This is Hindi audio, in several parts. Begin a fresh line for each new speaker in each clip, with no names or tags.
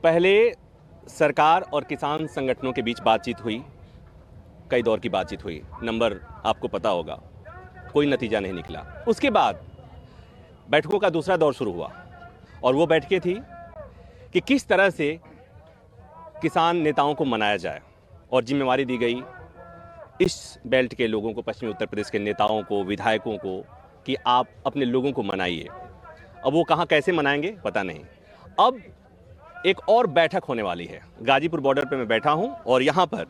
पहले सरकार और किसान संगठनों के बीच बातचीत हुई, कई दौर की बातचीत हुई, नंबर आपको पता होगा, कोई नतीजा नहीं निकला। उसके बाद बैठकों का दूसरा दौर शुरू हुआ और वो बैठकें थी कि किस तरह से किसान नेताओं को मनाया जाए और जिम्मेवारी दी गई इस बेल्ट के लोगों को, पश्चिमी उत्तर प्रदेश के नेताओं को, विधायकों को, कि आप अपने लोगों को मनाइए। अब वो कहाँ कैसे मनाएंगे पता नहीं। अब एक और बैठक होने वाली है। गाजीपुर बॉर्डर पे मैं बैठा हूं और यहां पर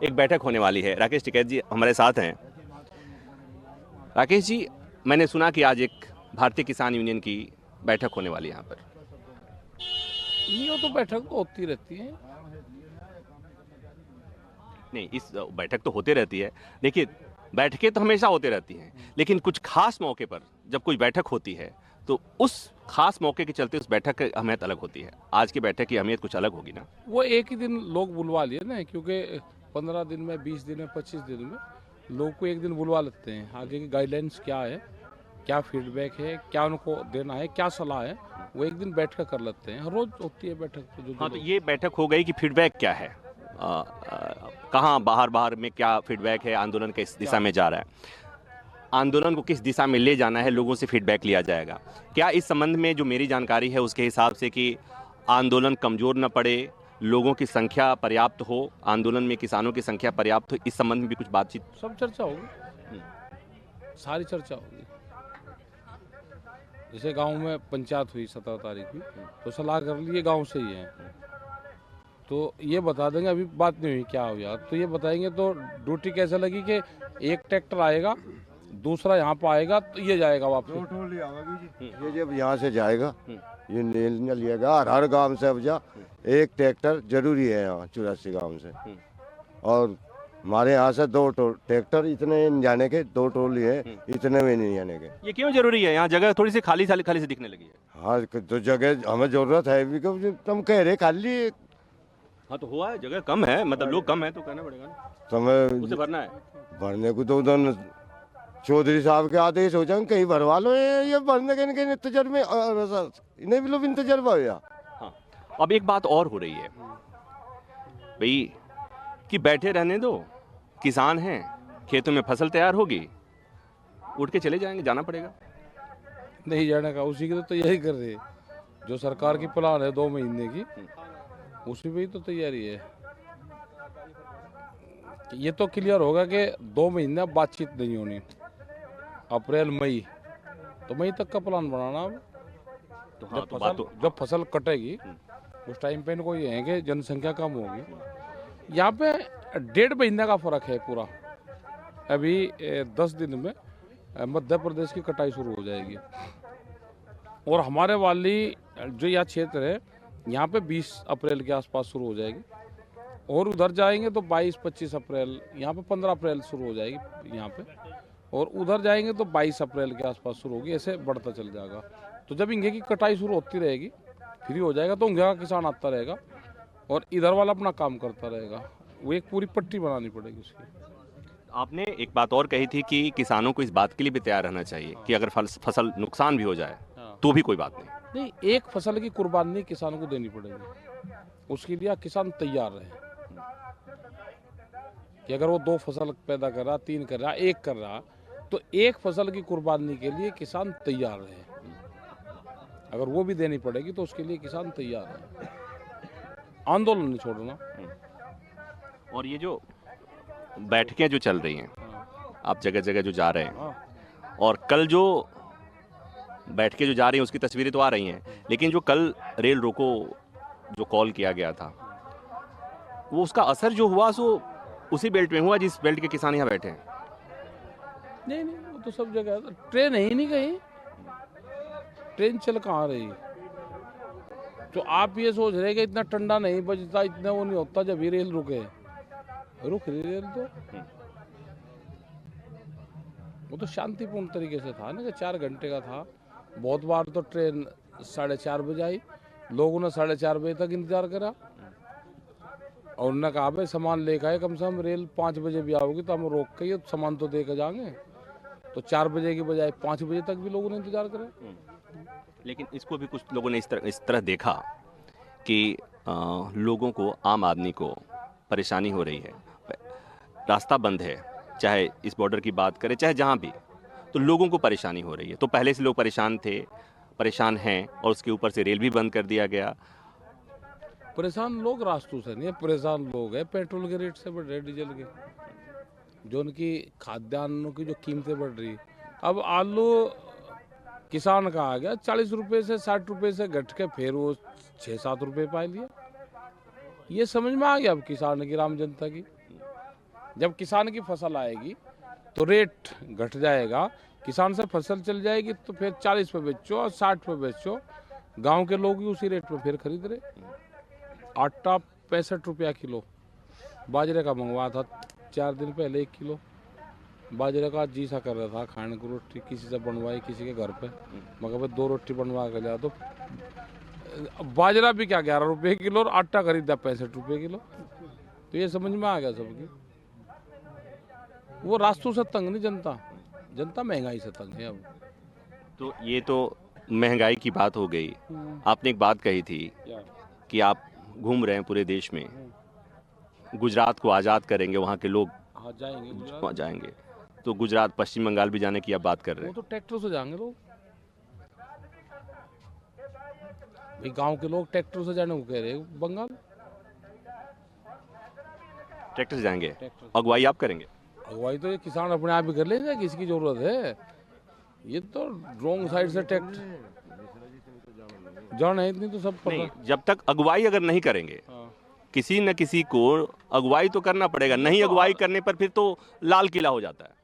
एक बैठक होने वाली है। राकेश टिकैत जी हमारे साथ हैं। राकेश जी, मैंने सुना कि आज एक भारतीय किसान यूनियन की बैठक होने वाली है यहाँ पर।
ये तो बैठक तो होती रहती है।
नहीं, इस बैठक तो होते रहती है। देखिए, बैठकें तो हमेशा होते रहती हैं, लेकिन कुछ खास मौके पर जब कोई बैठक होती है तो उस खास मौके के चलते उस बैठक की अहमियत अलग होती है। आज की बैठक की अहमियत कुछ अलग होगी ना।
वो एक ही दिन लोग बुलवा लिए ना, क्योंकि 15 दिन में, 20 दिन में, 25 दिन में लोग को एक दिन बुलवा लेते हैं। आगे की गाइडलाइंस क्या है, क्या फीडबैक है, क्या उनको देना है, क्या सलाह है, वो एक दिन बैठ कर कर लेते हैं। हर रोज होती है बैठक। तो
हाँ, तो ये बैठक हो गई कि फीडबैक क्या है, कहाँ बाहर में क्या फीडबैक है, आंदोलन किस दिशा में जा रहा है, आंदोलन को किस दिशा में ले जाना है, लोगों से फीडबैक लिया जाएगा। क्या इस संबंध में जो मेरी जानकारी है उसके हिसाब से कि आंदोलन कमजोर न पड़े, लोगों की संख्या पर्याप्त हो, आंदोलन में किसानों की संख्या पर्याप्त हो, इस संबंध में भी कुछ बातचीत?
सब चर्चा होगी, सारी चर्चा होगी। जैसे गांव में पंचायत हुई 17 तारीख की, तो सलाह कर लिए गांव से ही है, तो ये बता देंगे। अभी बात नहीं हुई क्या हुआ, तो ये बताएंगे। तो ड्यूटी कैसे लगी कि एक ट्रैक्टर आएगा, दूसरा यहाँ पर आएगा, तो ये जाएगा वापस।
ये जब यहाँ से जाएगा, ये निर्णय लिएगा हर गांव से। अब जा एक ट्रैक्टर जरूरी है यहाँ 84 गांव से, और हमारे यहाँ से 2 ट्रैक्टर इतने जाने के, 2 टोली है, इतने में नहीं जाने के।
ये क्यों जरूरी है? यहाँ जगह थोड़ी सी खाली से दिखने लगी है।
हाँ, तो जगह हमें जरूरत है भी, क्योंकि तुम कह रहे खाली।
हाँ, तो हुआ है, जगह कम है, मतलब लोग कम है तो कहना पड़ेगा ना,
तुम्हें
उसे भरना है।
भरने को तो उधर चौधरी साहब के आदेश हो जाए, कहीं भरवा लो। ये भरने के इनके इंतजार में इन्हें भी लोग इंतजार हो।
हाँ, अब एक बात और हो रही है भाई कि बैठे रहने दो, किसान हैं, खेतों में फसल तैयार होगी, उठ के चले जाएंगे, जाना पड़ेगा।
नहीं जाने का, उसी की तो यही कर रहे हैं। जो सरकार की प्लान है 2 महीने की, उसी में ही तो तैयारी है। ये तो क्लियर होगा कि 2 महीने बातचीत नहीं होनी। अप्रैल मई, तो मई तक का प्लान बनाना। अब
तो हाँ,
जब फसल कटेगी उस टाइम पे इनको ये है कि जनसंख्या कम होगी। यहाँ पे 1.5 महीने का फर्क है पूरा। अभी 10 दिन में मध्य प्रदेश की कटाई शुरू हो जाएगी, और हमारे वाली जो यह क्षेत्र है यहाँ पे 20 अप्रैल के आसपास शुरू हो जाएगी, और उधर जाएंगे तो 22-25 अप्रैल, यहाँ पे 15 अप्रैल शुरू हो जाएगी यहाँ पे, और उधर जाएंगे तो 22 अप्रैल के आसपास शुरू होगी। ऐसे बढ़ता चल जाएगा। तो जब इंगे की कटाई शुरू होती रहेगी, फ्री हो जाएगा, तो इंगे का किसान आता रहेगा और इधर वाला अपना काम करता रहेगा। वो एक पूरी पट्टी बनानी पड़ेगी उसकी।
आपने एक बात और कही थी कि किसानों को इस बात के लिए भी तैयार रहना चाहिए कि अगर फसल नुकसान भी हो जाए तो भी कोई बात नहीं।
एक फसल की कुर्बानी किसान को देनी पड़ेगी, उसके लिए किसान तैयार रहे कि अगर वो 2 फसल पैदा कर रहा, 3 कर रहा, 1 कर रहा, तो एक फसल की कुर्बानी के लिए किसान तैयार रहे। अगर वो भी देनी पड़ेगी तो उसके लिए किसान तैयार है। आंदोलन नहीं छोड़ना।
और ये जो बैठकें जो चल रही हैं, आप जगह जगह जो जा रहे हैं, और कल जो बैठकें जो जा रही हैं उसकी तस्वीरें तो आ रही हैं, लेकिन जो कल रेल रोको जो कॉल किया गया था, वो उसका असर जो हुआ सो उसी बेल्ट में हुआ जिस बेल्ट के किसान यहाँ बैठे हैं।
नहीं, वो तो सब जगह। ट्रेन है ही नहीं कहीं, ट्रेन चल कहाँ रही। तो आप ये सोच रहे कि इतना ठंडा नहीं बजता, इतना वो नहीं होता जब ये रेल रुके। रुक रही रेल तो वो तो शांतिपूर्ण तरीके से था ना, कि 4 घंटे का था। बहुत बार तो ट्रेन 4:30 बजे आई, लोगों ने 4:30 बजे तक इंतजार करा, और उन्होंने कहा भाई सामान लेकर आए, कम से कम रेल 5 बजे भी आओगी तो हम रोक के ये सामान तो दे कर जाएंगे। तो 4 बजे की बजाय 5 बजे तक भी लोगों ने इंतजार करा।
लेकिन इसको भी कुछ लोगों ने इस तरह देखा कि लोगों को, आम आदमी को परेशानी हो रही है, रास्ता बंद है, चाहे इस बॉर्डर की बात करें चाहे जहाँ भी, तो लोगों को परेशानी हो रही है। तो पहले से लोग परेशान थे, परेशान हैं, और उसके ऊपर से रेल भी बंद कर दिया गया।
परेशान लोग रास्तों से नहीं है, परेशान लोग है पेट्रोल के रेट से बढ़ रहे, डीजल के, जो उनकी खाद्यान्नों की जो कीमतें बढ़ रही। अब आलू किसान का आ गया 40 रुपए से 60 रुपए से घट के फिर वो 6-7 रुपए पा लिया। ये समझ में आ गया अब किसान की, राम जनता की। जब किसान की फसल आएगी तो रेट घट जाएगा, किसान से फसल चल जाएगी तो फिर 40 पे बेचो और 60 पे बेचो, गांव के लोग ही उसी रेट में फिर खरीद रहे। आटा 65 रुपया किलो, बाजरे का मंगवा था 4 दिन पहले 1 किलो बाजरे का, जी सा कर रहा था खाने को, रोटी किसी से बनवाई किसी के घर पे, मगर भाई 2 रोटी बनवा के लिया। तो बाजरा भी क्या 11 रुपये किलो और आटा खरीदा 65 रुपये किलो। तो ये समझ में आ गया सबकी, वो रास्तों से तंग नहीं जनता, जनता महंगाई से तंग है अब।
तो ये तो महंगाई की बात हो गई। आपने एक बात कही थी कि आप घूम रहे हैं पूरे देश में, गुजरात को आज़ाद करेंगे, वहाँ के लोग
हाँ जाएंगे गुजरात,
वहाँ जाएंगे। तो गुजरात, पश्चिम बंगाल भी जाने की आप बात कर रहे
वो
हैं।
तो ट्रैक्टर से जाएंगे लोग, भाई गांव के लोग ट्रैक्टर से जाने को कह रहे हैं बंगाल।
ट्रैक्टर से जाएंगे,
ट्रैक्टर
अगुवाई आप करेंगे।
अगुवाई तो ये किसान अपने आप ही कर लेंगे, किसकी जरूरत है। ये तो रॉन्ग साइड से ट्रैक्टर जान है इतनी तो सब पता।
नहीं, जब तक अगुवाई अगर नहीं करेंगे,
हाँ।
किसी न किसी को अगुवाई तो करना पड़ेगा। नहीं अगुवाई करने पर फिर तो लाल किला हो जाता है।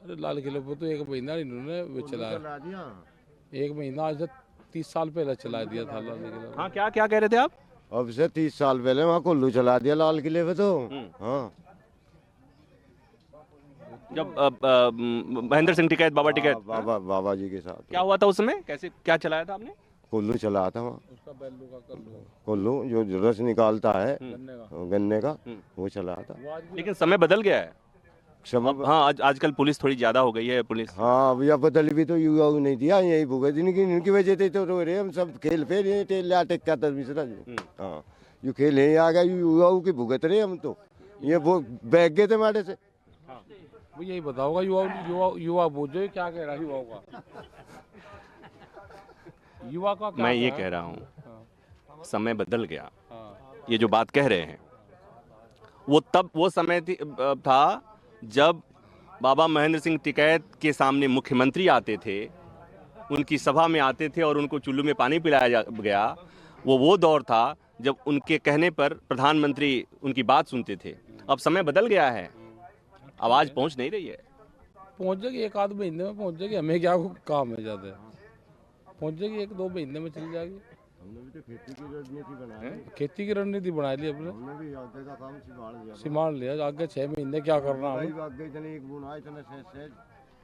अरे लाल किले पर तो 1 महीना इन्होंने वो चलाया, 1 महीना आज से 30 साल पहले चला दिया था लाल किला।
हाँ, क्या क्या कह रहे थे आप?
अब से 30 साल पहले वहाँ कुल्लू चला दिया लाल किले पे तो। हाँ,
जब महेंद्र सिंह टिकैत, बाबा टिकैत,
बाबा जी के साथ
क्या हुआ था उस समय? कैसे क्या चलाया था आपने?
कुल्लू चला था वहाँ,
उसका बैलू का कर लो,
कुल्लू जो रस निकालता है
गन्ने का।
गन्ने का, वो चला था।
वो आज भी
लेकिन समय बदल गया है।
क्षमा।
हाँ, आजकल पुलिस थोड़ी ज्यादा हो गई है। पुलिस,
हाँ, अभी अब बदल भी तो युवा नहीं दिया, यही भूखे जिनकी इनकी वजह से तो रो रहे हम सब। खेल फेर ये टेल लाटे क्या मिश्रा जी। हाँ, यू खेल यही आ गया, युवाओं की भुगत रहे हम तो। ये वो बैग गए थे मारे से।
वो यही बताओगा युवा बोझो क्या कह रहा है युवाओं का, युवा का क्या
मैं ये
है?
कह रहा हूँ,
हाँ,
समय बदल गया।
हाँ।
ये जो बात कह रहे हैं, वो समय था जब बाबा महेंद्र सिंह टिकैत के सामने मुख्यमंत्री आते थे, उनकी सभा में आते थे और उनको चुल्लू में पानी पिलाया गया। वो दौर था जब उनके कहने पर प्रधानमंत्री उनकी बात सुनते थे। अब समय बदल गया है, आवाज पहुंच नहीं रही है।
पहुंच जाएगी 1-8 महीने में, पहुंच जाएगी। हमें क्या काम है ज्यादा, पहुंच जाएगी 1-2 महीने में चल जाएगी।
हमने भी तो खेती की रणनीति बनाई,
खेती की रणनीति बना ली अपने,
हमने भी आगे का काम
संभाल लिया। आगे 6 महीने क्या करना है।
आगे इतने एक बुनाई इतने से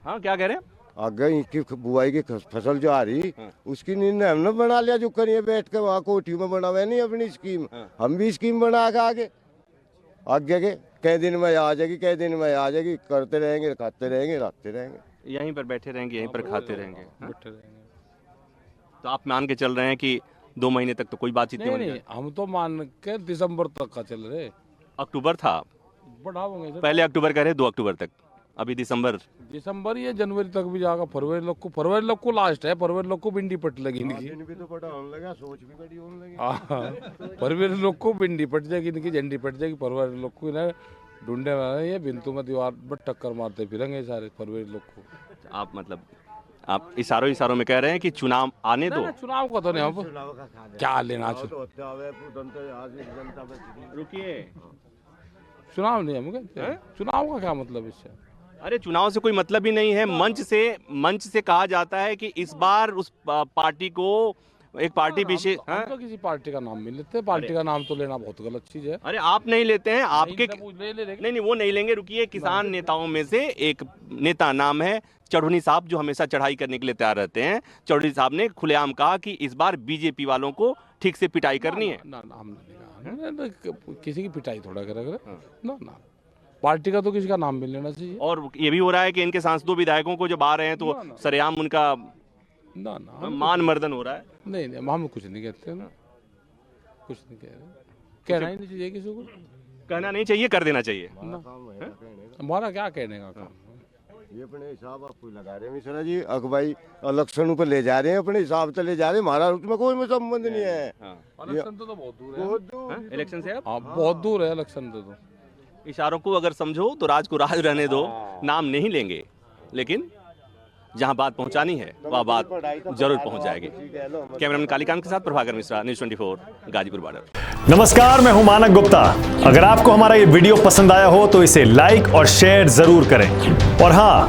हाँ, क्या कह रहे हैं?
आगे इनकी बुआई की फसल जो आ रही उसकी निर्णय हमने बना लिया, जो करिए बैठ के वहाँ कोठी में बना हुआ नहीं अपनी स्कीम। हम भी स्कीम बना के आगे के कई दिन में आ जाएगी, कई दिन में आ जाएगी, करते रहेंगे, खाते रहेंगे, रखते रहेंगे।
यहीं पर बैठे रहेंगे, यहीं पर खाते रहेंगे।
बैठे रहेंगे।
तो आप मान के चल रहे हैं कि 2 महीने तक तो कोई बातचीत नहीं
नहीं
होनी?
हम तो मान के दिसंबर तक का चल रहे,
अक्टूबर था,
बढ़ाओगे सर।
पहले अक्टूबर कह रहे 2 अक्टूबर तक, अभी दिसंबर।
दिसंबर या जनवरी तक भी जाएगा। फरवरी लोग को लास्ट है, फरवरी लोग को भिंडी पट लगी इनकी।
दिन भी तो बड़ा होने लगा, सोच भी बड़ी होने लगी।
हाँ, फरवरी लोग को भिंडी पट जाएगी, इनकी झंडी पट जाएगी। फरवरी लोग को ना ढूंढे में ये बिंतु में दीवार पर टक्कर मारते फिरेंगे सारे फरवरी लोग को।
आप मतलब आप इशारों में कह रहे हैं कि चुनाव आने दो।
ना, चुनाव का तो नहीं, हम क्या लेना
रुकिए,
चुनाव नहीं, हम कहते चुनाव का क्या मतलब इससे।
अरे चुनाव से कोई मतलब ही नहीं है। मंच से कहा जाता है कि इस बार उस पार्टी को एक पार्टी विशेष।
हम तो किसी पार्टी का नाम नहीं लेते, पार्टी का नाम तो लेना बहुत गलत चीज है।
अरे आप नहीं लेते हैं, आपके
ले
नहीं, वो नहीं लेंगे। रुकिए, किसान नेताओं में से एक नेता नाम है चौधरी साहब, जो हमेशा चढ़ाई करने के लिए तैयार रहते हैं। चौधरी साहब ने खुलेआम कहा कि इस बार बीजेपी वालों को ठीक से पिटाई करनी है।
ना हमने किसी की पिटाई थोड़ा करे ना, पार्टी का तो किसी का भी लेना चाहिए।
और ये भी हो रहा है कि इनके सांसदों विधायकों को जब आ रहे हैं तो सरेआम उनका
ना
मान मर्दन हो रहा है।
नहीं हम कुछ नहीं कहते ना, कुछ नहीं कह रहे, कहना ही नहीं चाहिए किसी को।
कहना नहीं चाहिए, कर देना चाहिए।
हमारा क्या कहने का काम।
ये अपने हिसाब आपको लगा रहे हैं मिश्रा जी, अगुवाई इलेक्शन पर ले जा रहे हैं, अपने हिसाब से ले जा रहे हैं, हमारा उसमें कोई संबंध नहीं है।
इलेक्शन तो बहुत दूर है,
बहुत दूर।
इलेक्शन से आप
हाँ बहुत दूर है इलेक्शन तो।
इशारों को अगर समझो तो राज को राज रहने दो, नाम नहीं लेंगे, लेकिन जहां बात पहुंचानी है वह बात जरूर पहुंच जाएगी। कैमरामैन कालीकांत के साथ प्रभाकर मिश्रा, न्यूज़ 24 गाजीपुर बॉर्डर।
नमस्कार, मैं हूं मानक गुप्ता। अगर आपको हमारा ये वीडियो पसंद आया हो तो इसे लाइक और शेयर जरूर करें, और हां,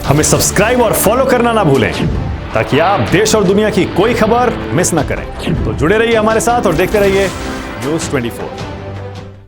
हमें सब्सक्राइब और फॉलो करना ना भूलें ताकि आप देश और दुनिया की कोई खबर मिस ना करें। तो जुड़े रहिए हमारे साथ और देखते रहिए न्यूज़ 24।